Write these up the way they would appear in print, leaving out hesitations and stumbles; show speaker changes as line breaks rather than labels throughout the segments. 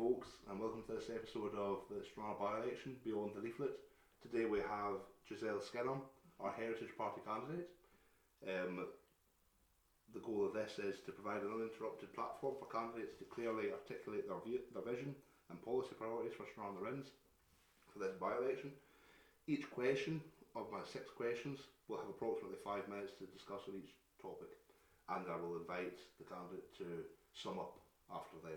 folks, and welcome to this episode of the Stranraer by-election Beyond the Leaflet. Today we have Gisele Skinner, our Heritage Party candidate. The goal of this is to provide an uninterrupted platform for candidates to clearly articulate their vision and policy priorities for Stranraer Millennium for this by-election. Each question of my 6 questions will have approximately 5 minutes to discuss on each topic, and I will invite the candidate to sum up after them.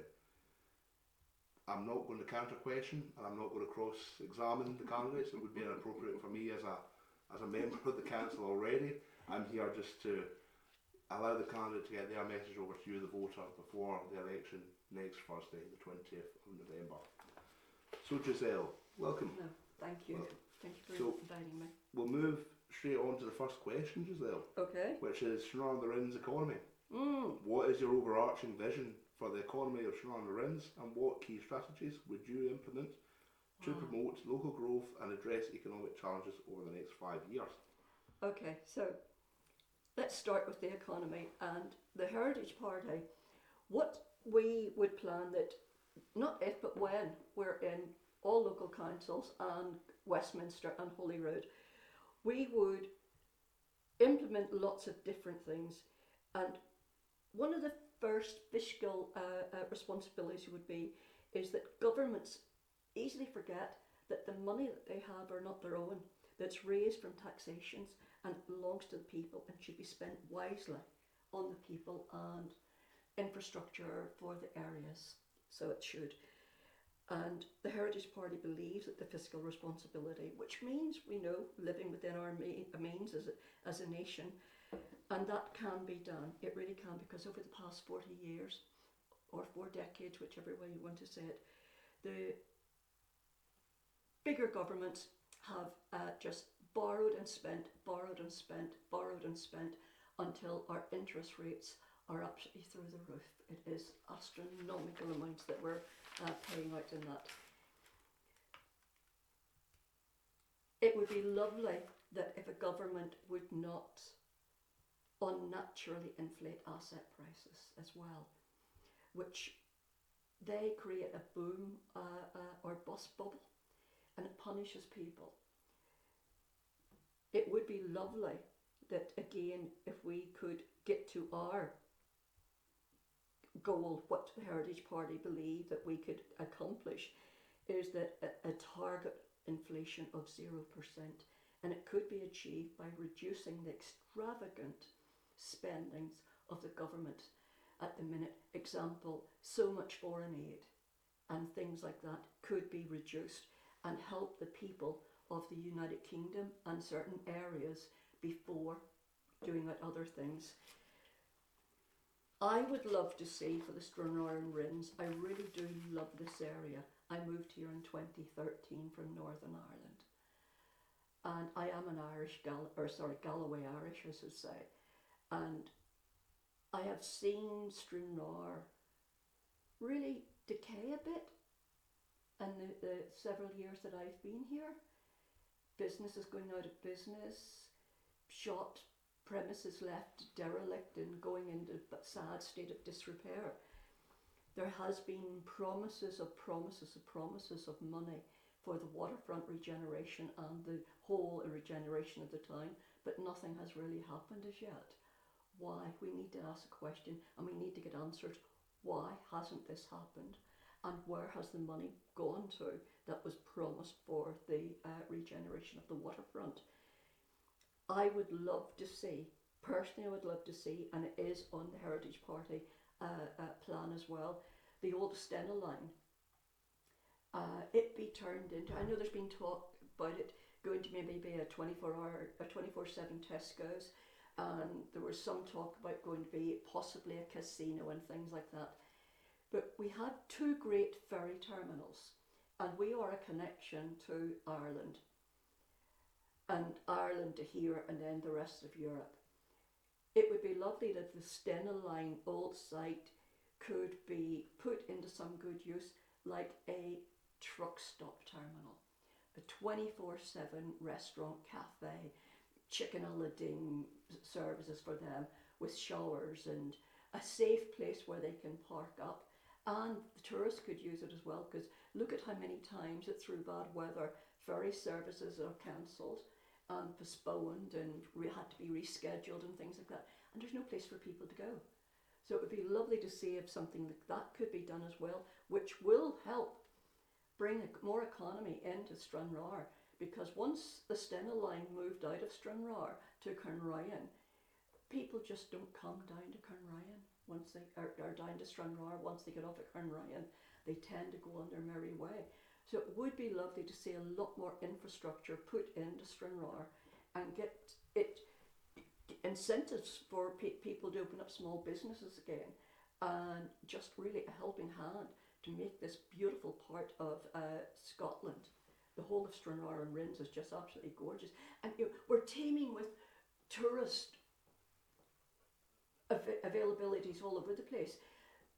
I'm not going to counter question, and I'm not going to cross-examine the candidates. It would be inappropriate for me as a member of the council already. I'm here just to allow the candidate to get their message over to you, the voter, before the election next Thursday, the 20th of November. So Gisele, welcome.
No, thank you.
Welcome.
Thank you for inviting me.
We'll move straight on to the first question, Gisele.
Okay.
Which is Stranraer Millennium's economy. What is your overarching vision for the economy of Stranraer Millennium, and what key strategies would you implement to promote local growth and address economic challenges over the next 5 years?
Okay, so let's start with the economy and the Heritage Party. What we would plan that, not if but when, we're in all local councils and Westminster and Holyrood, we would implement lots of different things, and one of the first fiscal responsibilities would be is that governments easily forget that the money that they have are not their own, that's raised from taxations and belongs to the people and should be spent wisely on the people and infrastructure for the areas. So it should. And the Heritage Party believes that the fiscal responsibility, which means, we know, living within our means as a nation, and that can be done. It really can, because over the past 40 years, or 4 decades, whichever way you want to say it, the bigger governments have just borrowed and spent, borrowed and spent, borrowed and spent, until our interest rates are absolutely through the roof. It is astronomical amounts that we're paying out in that. It would be lovely that if a government would not unnaturally inflate asset prices as well, which they create a boom or bust bubble, and it punishes people. It would be lovely that, again, if we could get to our goal, what the Heritage Party believe that we could accomplish, is that a target inflation of 0%, and it could be achieved by reducing the extravagant spendings of the government at the minute. Example, so much foreign aid and things like that could be reduced and help the people of the United Kingdom and certain areas before doing out other things. I would love to see for the Stranraer and Rins, I really do love this area. I moved here in 2013 from Northern Ireland, and I am an Galloway Irish, I should say. And I have seen Stranraer really decay a bit in the several years that I've been here. Businesses going out of business, shop premises left derelict and going into a sad state of disrepair. There has been promises of money for the waterfront regeneration and the whole regeneration of the town, but nothing has really happened as yet. Why? We need to ask a question, and we need to get answers. Why hasn't this happened? And where has the money gone to that was promised for the regeneration of the waterfront? I would love to see, personally I would love to see, and it is on the Heritage Party plan as well, the old Stena line. It be turned into, I know there's been talk about it going to maybe be a 24/7 Tesco's, and there was some talk about going to be possibly a casino and things like that. But we had 2 great ferry terminals, and we are a connection to Ireland, and Ireland to here, and then the rest of Europe. It would be lovely that the Stena line old site could be put into some good use, like a truck stop terminal, a 24/7 restaurant, cafe, chicken a la ding services for them, with showers and a safe place where they can park up And the tourists could use it as well, because look at how many times that through bad weather ferry services are cancelled and postponed and had to be rescheduled and things like that, and there's no place for people to go. So it would be lovely to see if something like that could be done as well, which will help bring more economy into Stranraer, because once the Stena line moved out of Stranraer to Carnryan, people just don't come down to Carnryan once they are down to Stranraer. Once they get off at Carnryan, they tend to go on their merry way. So it would be lovely to see a lot more infrastructure put into Stranraer and get it incentives for people to open up small businesses again, and just really a helping hand to make this beautiful part of Scotland. The whole of Stranraer and Rins is just absolutely gorgeous, and we're teeming with tourist availabilities all over the place.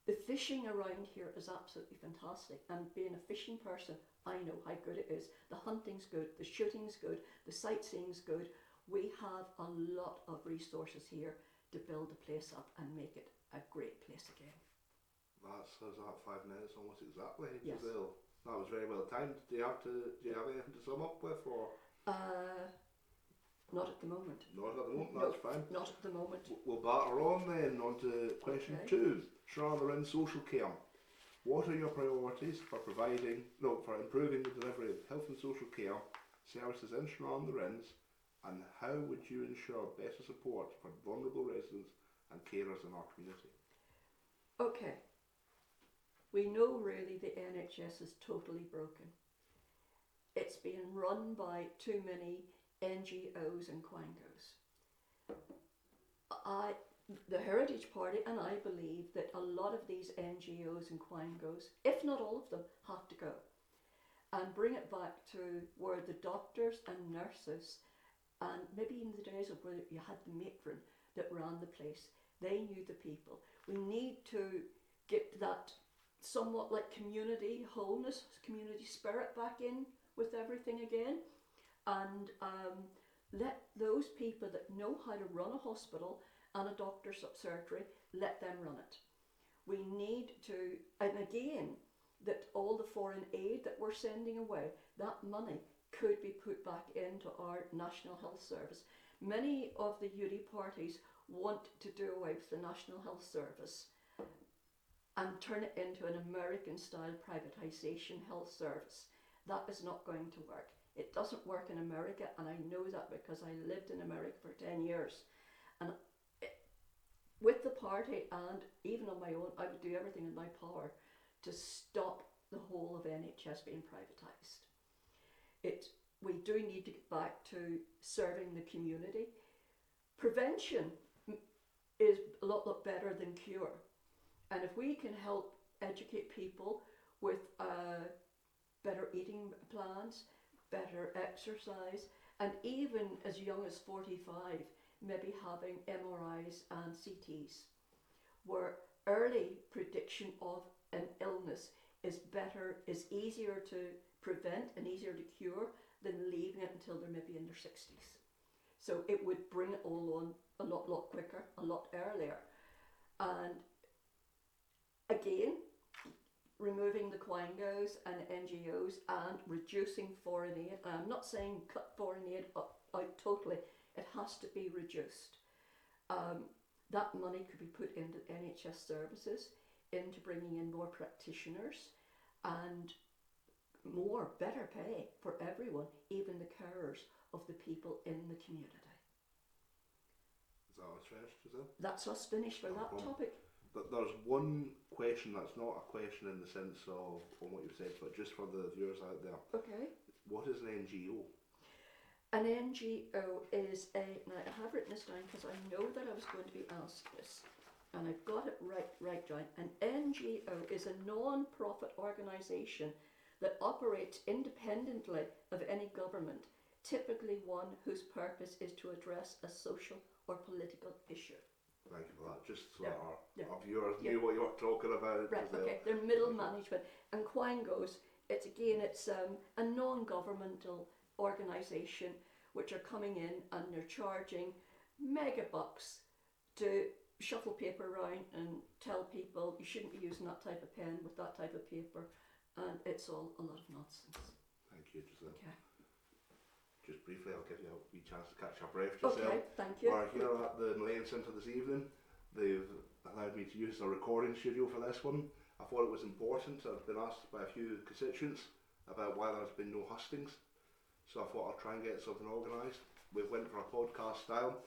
The fishing around here is absolutely fantastic, and being a fishing person, I know how good it is. The hunting's good, the shooting's good, the sightseeing's good. We have a lot of resources here to build the place up and make it a great place again.
That's that 5 minutes almost exactly,
Yes.
Gisele. That was very well timed. Do you have anything to sum up with, or?
Not at the moment.
Not at the moment,
No,
that's fine.
Not at the moment.
We'll batter on then, on to question 2. Stranraer in social care. What are your priorities for improving the delivery of health and social care services in Stranraer Inns, and how would you ensure better support for vulnerable residents and carers in our community?
Okay. We know really the NHS is totally broken. It's being run by too many NGOs and quangos. The Heritage Party and I believe that a lot of these NGOs and quangos, if not all of them, have to go and bring it back to where the doctors and nurses, and maybe in the days of where you had the matron that ran the place, they knew the people. We need to get that somewhat like community wholeness, community spirit back in with everything again, and let those people that know how to run a hospital and a doctor's surgery, let them run it. We need to, and again, that all the foreign aid that we're sending away, that money could be put back into our National Health Service. Many of the UD parties want to do away with the National Health Service and turn it into an American-style privatisation health service. That is not going to work. It doesn't work in America, and I know that because I lived in America for 10 years. And with the party and even on my own, I would do everything in my power to stop the whole of NHS being privatised. We do need to get back to serving the community. Prevention is a lot better than cure. And if we can help educate people with better eating plans, better exercise, and even as young as 45, maybe having MRIs and CTs, where early prediction of an illness is better, is easier to prevent and easier to cure than leaving it until they're maybe in their 60s. So it would bring it all on a lot quicker, a lot earlier. And again, removing the quangos and NGOs and reducing foreign aid. I'm not saying cut foreign aid out totally. It has to be reduced. That money could be put into NHS services, into bringing in more practitioners and better pay for everyone, even the carers of the people in the community.
Is that us finished, Gisele?
That's us finished for that topic.
But there's one question that's not a question in the sense of on what you've said, but just for the viewers out there.
Okay.
What is an NGO?
An NGO is now I have written this down because I know that I was going to be asked this, and I've got it right down. An NGO is a non-profit organisation that operates independently of any government, typically one whose purpose is to address a social or political issue.
Thank you for that. Just so our viewers knew what you were talking about.
Right, okay. They're middle management. And Quangos, it's a non-governmental organisation which are coming in and they're charging megabucks to shuffle paper around and tell people you shouldn't be using that type of pen with that type of paper, and it's all a lot of nonsense.
Thank you, Gisele.
Okay.
Just briefly, I'll give you a wee chance to catch your breath, Gisele.
Okay, thank you.
We're here at the Millennium Centre this evening. They've allowed me to use the recording studio for this one. I thought it was important. I've been asked by a few constituents about why there's been no hustings, so I thought I'll try and get something organised. We went for a podcast style.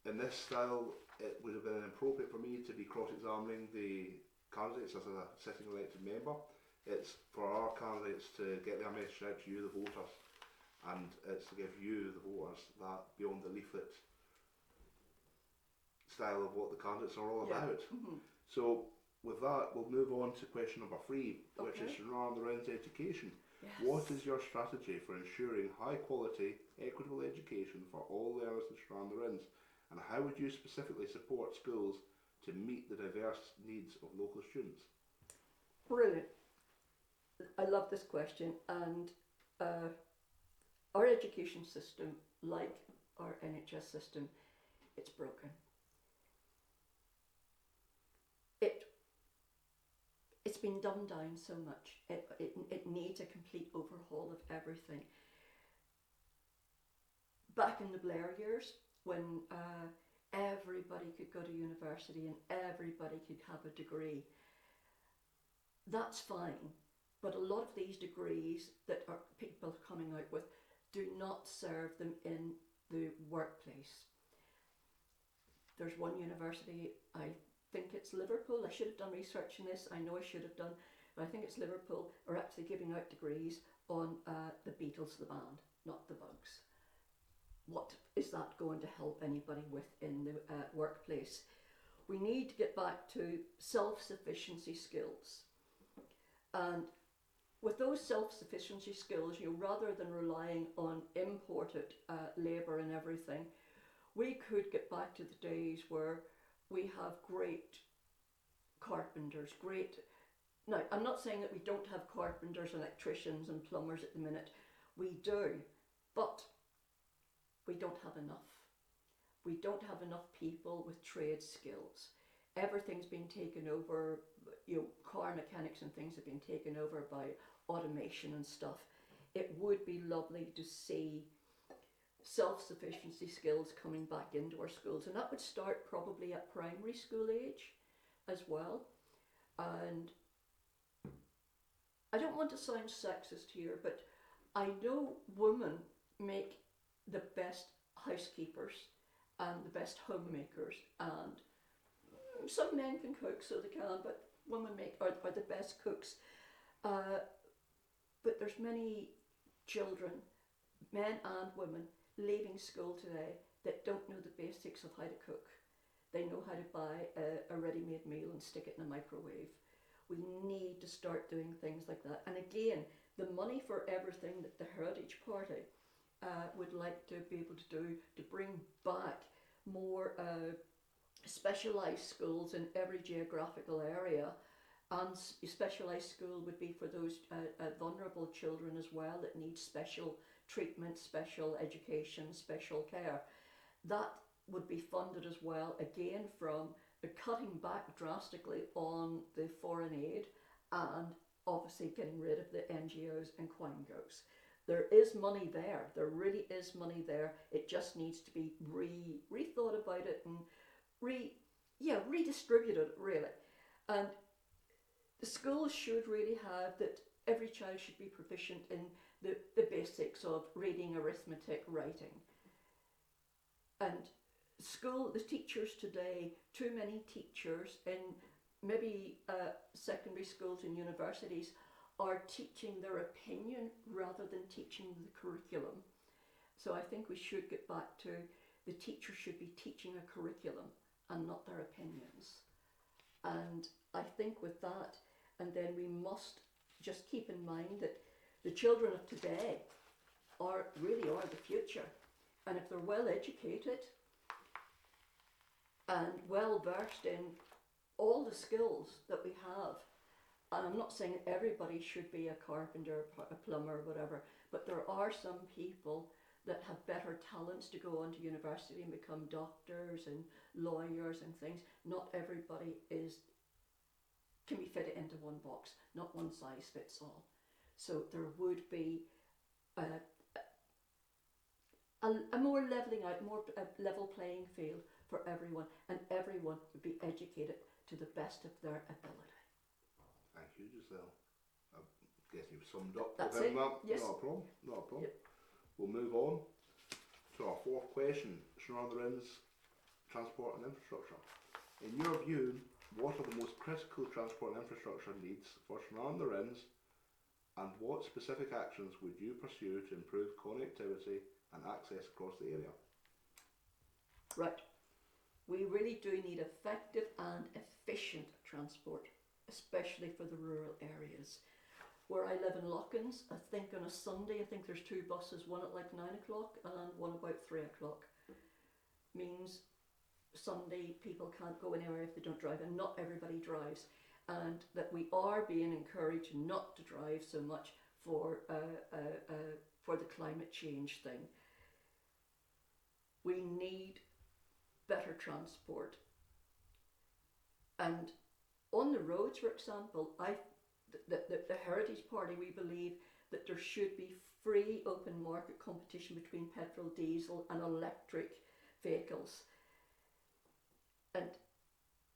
In this style, it would have been inappropriate for me to be cross-examining the candidates as a sitting elected member. It's for our candidates to get their message out to you, the voters, and it's to give you, the voters, that beyond the leaflet style of what the candidates are all about.
Mm-hmm.
So with that, we'll move on to question number 3, which is around education.
Yes.
What is your strategy for ensuring high quality, equitable education for all learners in Stranraer? And how would you specifically support schools to meet the diverse needs of local students?
Brilliant. I love this question, and our education system, like our NHS system, it's broken. It's been dumbed down so much. It needs a complete overhaul of everything. Back in the Blair years, when everybody could go to university and everybody could have a degree, that's fine. But a lot of these degrees that are people are coming out with do not serve them in the workplace. There's one university, I think it's Liverpool, I should have done research on this, I know I should have done, but I think it's Liverpool, are actually giving out degrees on the Beatles, the band, not the Bugs. What is that going to help anybody with in the workplace? We need to get back to self-sufficiency skills. And with those self-sufficiency skills, rather than relying on imported labour and everything, we could get back to the days where we have great carpenters, now I'm not saying that we don't have carpenters, electricians and plumbers at the minute, we do, but we don't have enough. We don't have enough people with trade skills. Everything's been taken over, car mechanics and things have been taken over by automation and stuff. It would be lovely to see self-sufficiency skills coming back into our schools, and that would start probably at primary school age as well. And I don't want to sound sexist here, but I know women make the best housekeepers and the best homemakers, and some men can cook, so they can, but women are the best cooks. But there's many children, men and women, leaving school today that don't know the basics of how to cook. They know how to buy a ready-made meal and stick it in a microwave. We need to start doing things like that. And again, the money for everything that the Heritage Party would like to be able to do to bring back more specialised schools in every geographical area, and specialised school would be for those vulnerable children as well that need special treatment, special education, special care. That would be funded as well, again from the cutting back drastically on the foreign aid and obviously getting rid of the NGOs and quangos. There is money there, there really is money there. It just needs to be rethought about it and redistributed really. And the schools should really have that every child should be proficient in the basics of reading, arithmetic, writing. And the teachers today, too many teachers in maybe secondary schools and universities are teaching their opinion rather than teaching the curriculum. So I think we should get back to the teacher should be teaching a curriculum and not their opinions. And I think with that, and then we must just keep in mind that the children of today really are the future. And if they're well educated and well versed in all the skills that we have, and I'm not saying everybody should be a carpenter, a plumber, whatever, but there are some people that have better talents to go on to university and become doctors and lawyers and things. Not everybody can be fitted into one box, not one size fits all. So there would be a more levelling out, more level playing field for everyone, and everyone would be educated to the best of their ability.
Thank you, Gisele. I guess you've summed up
That's
within
it.
that.
Yes.
Not a problem. Not a problem.
Yep.
We'll move on to our fourth question, Stranraer Inns transport and infrastructure. In your view, what are the most critical transport and infrastructure needs for Stranraer Inns, and what specific actions would you pursue to improve connectivity and access across the area?
Right. We really do need effective and efficient transport, especially for the rural areas. Where I live in Lockins, I think on a Sunday, I think there's 2 buses, one at like 9 o'clock and one about 3 o'clock. Means Sunday people can't go anywhere if they don't drive, and not everybody drives. And that we are being encouraged not to drive so much for the climate change thing. We need better transport. And on the roads, for example, the Heritage Party, we believe that there should be free open market competition between petrol, diesel and electric vehicles. And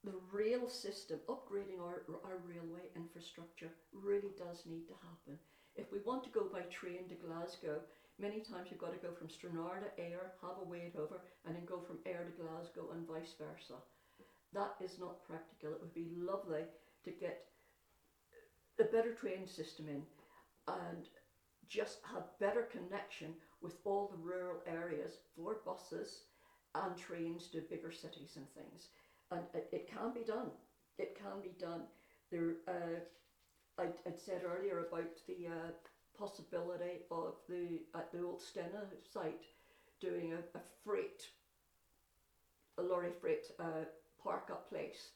the rail system, upgrading our railway infrastructure really does need to happen. If we want to go by train to Glasgow, many times you've got to go from Stranraer to Ayr, have a wait over, and then go from Ayr to Glasgow and vice versa. That is not practical. It would be lovely to get a better train system in and just have better connection with all the rural areas for buses and trains to bigger cities and things. And it can be done. It can be done. There, I'd said earlier about the possibility of at the old Stena site doing a lorry freight park up place.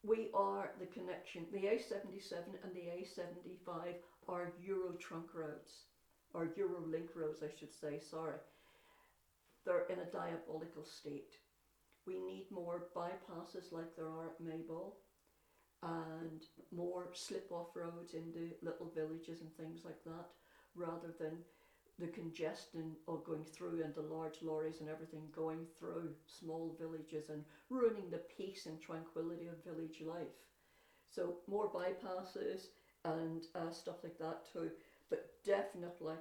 We are the connection. The A77 and the A75 are Euro trunk roads, or Eurolink roads, I should say. Sorry. They're in a diabolical state. We need more bypasses like there are at Maybole, and more slip-off roads into little villages and things like that, rather than the congestion of going through into large lorries and everything going through small villages and ruining the peace and tranquility of village life. So more bypasses and stuff like that too. But definitely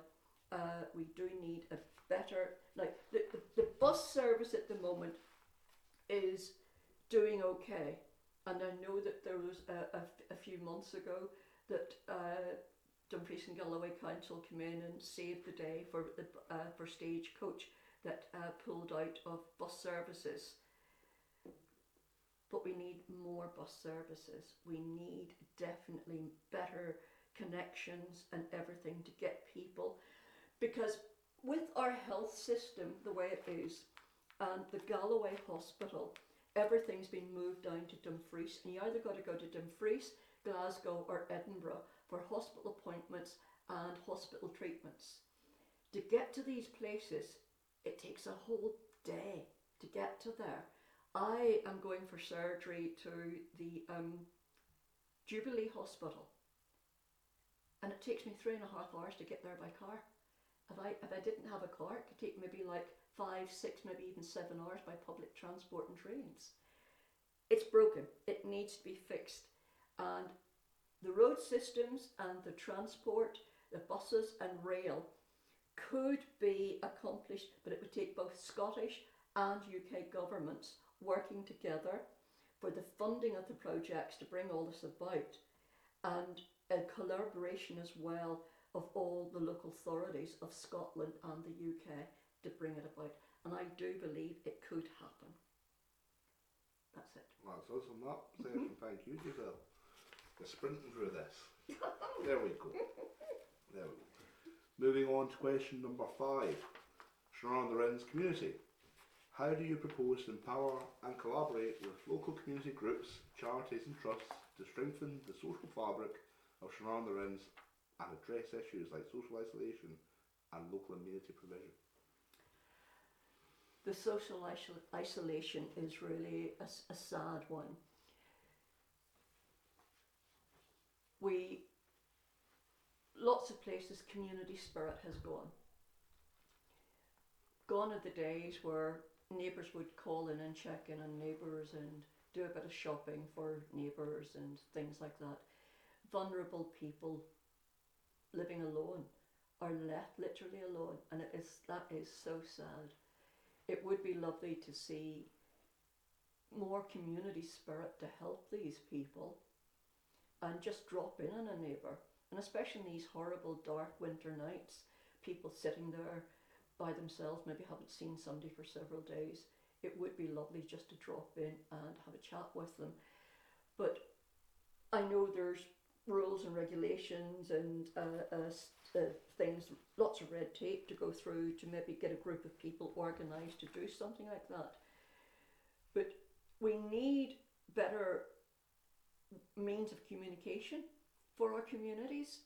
we do need a better, like the bus service at the moment is doing okay. And I know that there was a few months ago that Dumfries and Galloway Council came in and saved the day for Stagecoach that pulled out of bus services. But we need more bus services. We need definitely better connections and everything to get people. Because with our health system the way it is, and the Galloway Hospital, everything's been moved down to Dumfries, and you either got to go to Dumfries, Glasgow or Edinburgh for hospital appointments and hospital treatments. To get to these places, it takes a whole day to get to there. I am going for surgery to the Jubilee Hospital, and it takes me 3.5 hours to get there by car. If I didn't have a car, it could take maybe like 5, 6, maybe even 7 hours by public transport and trains. It's broken. It needs to be fixed. And the road systems and the transport, the buses and rail could be accomplished, but it would take both Scottish and UK governments working together for the funding of the projects to bring all this about, and a collaboration as well of all the local authorities of Scotland and the UK to bring it about. And I do believe it could happen. That's it.
That's us on that section. Thank you, Gisele. We're sprinting through this. There we go. There we go. Moving on to question number 5. Stranraer Inns community. How do you propose to empower and collaborate with local community groups, charities and trusts to strengthen the social fabric of Stranraer Inns and address issues like social isolation and local amenity provision?
The social isolation is really a sad one. Lots of places, community spirit has gone. Gone are the days where neighbours would call in and check in on neighbours and do a bit of shopping for neighbours and things like that. Vulnerable people living alone are left literally alone, and that is so sad. It would be lovely to see more community spirit to help these people and just drop in on a neighbour. And especially in these horrible dark winter nights, people sitting there by themselves, maybe haven't seen somebody for several days. It would be lovely just to drop in and have a chat with them. But I know there's rules and regulations and things, lots of red tape to go through to maybe get a group of people organised to do something like that. But we need better means of communication for our communities.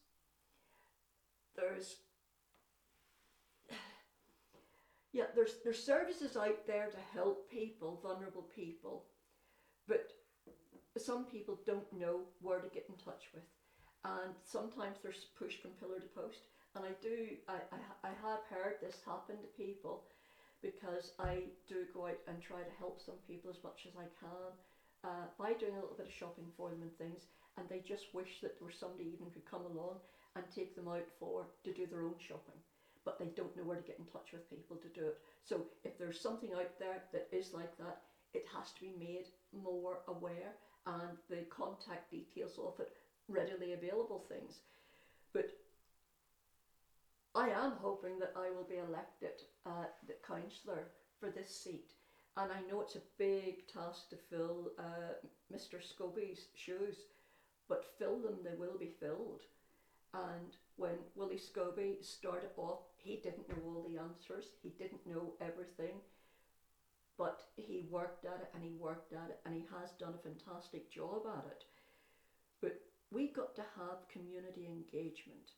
There's services out there to help people, vulnerable people, but some people don't know where to get in touch with, and sometimes they're pushed from pillar to post. And I have heard this happen to people, because I do go out and try to help some people as much as I can by doing a little bit of shopping for them and things, and they just wish that there was somebody even could come along and take them out to do their own shopping, but they don't know where to get in touch with people to do it. So if there's something out there that is like that, it has to be made more aware, and the contact details of it readily available things. But I am hoping that I will be elected the councillor for this seat, and I know it's a big task to fill Mr. Scobie's shoes, but fill them, they will be filled. And when Willie Scobie started off, he didn't know all the answers, he didn't know everything, but he worked at it and he worked at it, and he has done a fantastic job at it. But we got to have community engagement,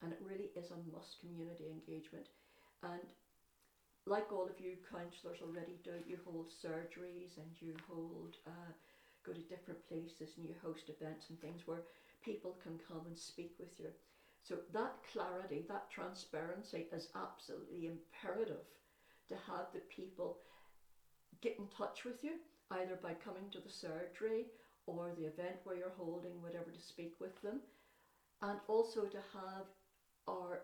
and it really is a must, community engagement. And like all of you councillors already do, you hold surgeries and you go to different places and you host events and things where people can come and speak with you. So that clarity, that transparency is absolutely imperative, to have the people get in touch with you, either by coming to the surgery or the event where you're holding, whatever, to speak with them, and also to have our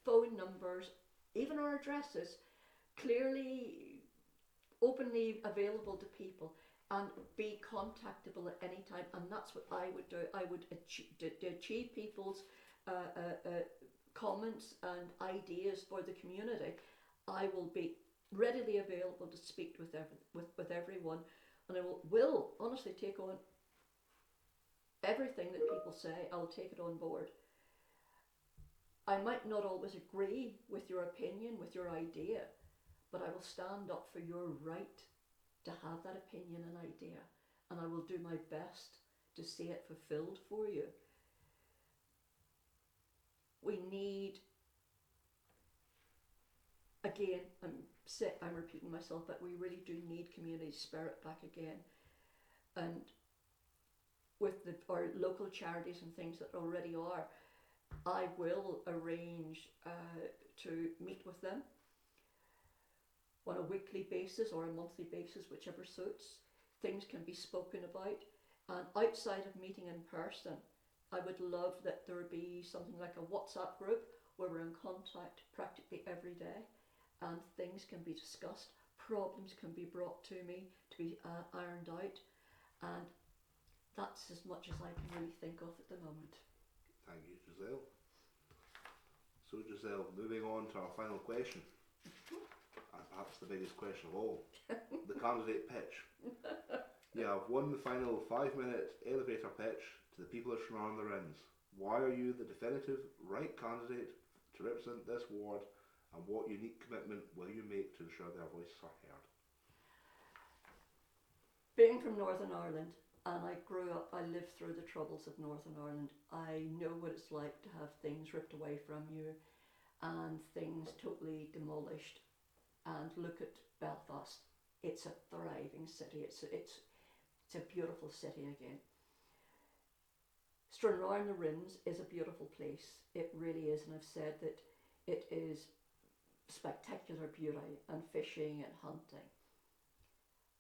phone numbers, even our addresses, clearly, openly available to people, and be contactable at any time. And that's what I would do. I would achieve people's comments and ideas for the community. I will be readily available to speak with everyone, and I will honestly take on everything that people say. I'll take it on board. I might not always agree with your opinion, with your idea, but I will stand up for your right to have that opinion and idea, and I will do my best to see it fulfilled for you. We need, again, I'm repeating myself, but we really do need community spirit back again. And with our local charities and things that already are, I will arrange to meet with them on a weekly basis or a monthly basis, whichever suits. Things can be spoken about, and outside of meeting in person, I would love that there would be something like a WhatsApp group where we're in contact practically every day, and things can be discussed, problems can be brought to me to be ironed out, and that's as much as I can really think of at the moment.
Thank you, Gisele. So Gisele, moving on to our final question, and perhaps the biggest question of all, the candidate pitch. You have won the final 5-minute elevator pitch to the people of Stranraer Millennium Centre. Why are you the definitive right candidate to represent this ward, and what unique commitment will you make to ensure their voices are heard?
Being from Northern Ireland, and I grew up, I lived through the troubles of Northern Ireland. I know what it's like to have things ripped away from you and things totally demolished. And look at Belfast. It's a thriving city. It's a beautiful city again. Stranraer in the Rins is a beautiful place. It really is, and I've said that it is spectacular beauty and fishing and hunting.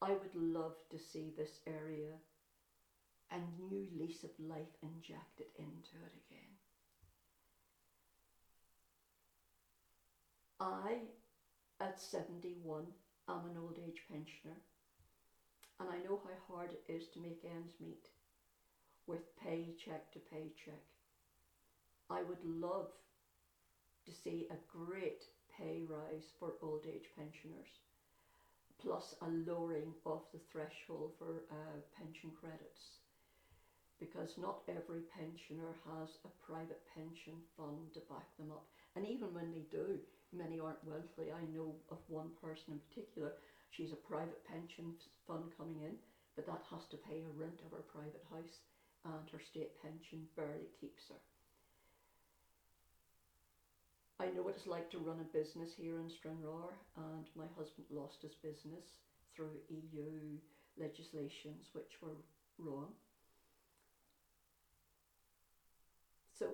I would love to see this area a new lease of life injected into it again. I, at 71, am an old age pensioner, and I know how hard it is to make ends meet with paycheck to paycheck. I would love to see a great pay rise for old age pensioners, plus a lowering of the threshold for pension credits, because not every pensioner has a private pension fund to back them up. And even when they do, many aren't wealthy. I know of one person in particular, she's a private pension fund coming in, but that has to pay a rent of her private house, and her state pension barely keeps her. I know what it's like to run a business here in Stranraer, and my husband lost his business through EU legislations which were wrong. So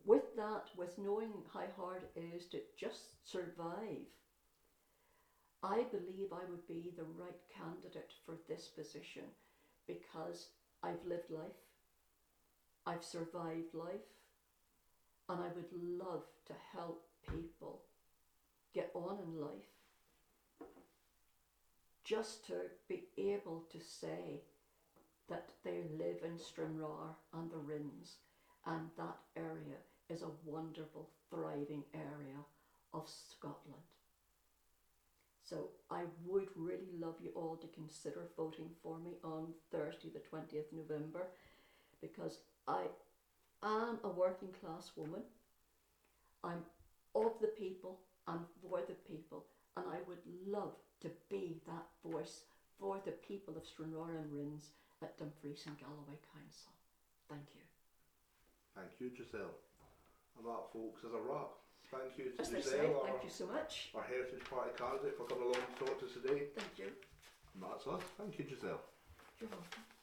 with that, with knowing how hard it is to just survive, I believe I would be the right candidate for this position, because I've lived life, I've survived life, and I would love to help people get on in life, just to be able to say that they live in Stranraer and the Rins, and that area is a wonderful, thriving area of Scotland. So I would really love you all to consider voting for me on Thursday the 20th November, because I am a working class woman. I'm of the people and for the people, and I would love to be that voice for the people of Stranraer and Rins at Dumfries and Galloway Council. Thank you.
Thank you, Gisele. And that, folks, is a wrap. Thank you to
As they
Gisele,
say, thank you so much.
our Heritage Party candidate, for coming along to talk to us today.
Thank you.
And that's us. Thank you, Gisele.
You're welcome.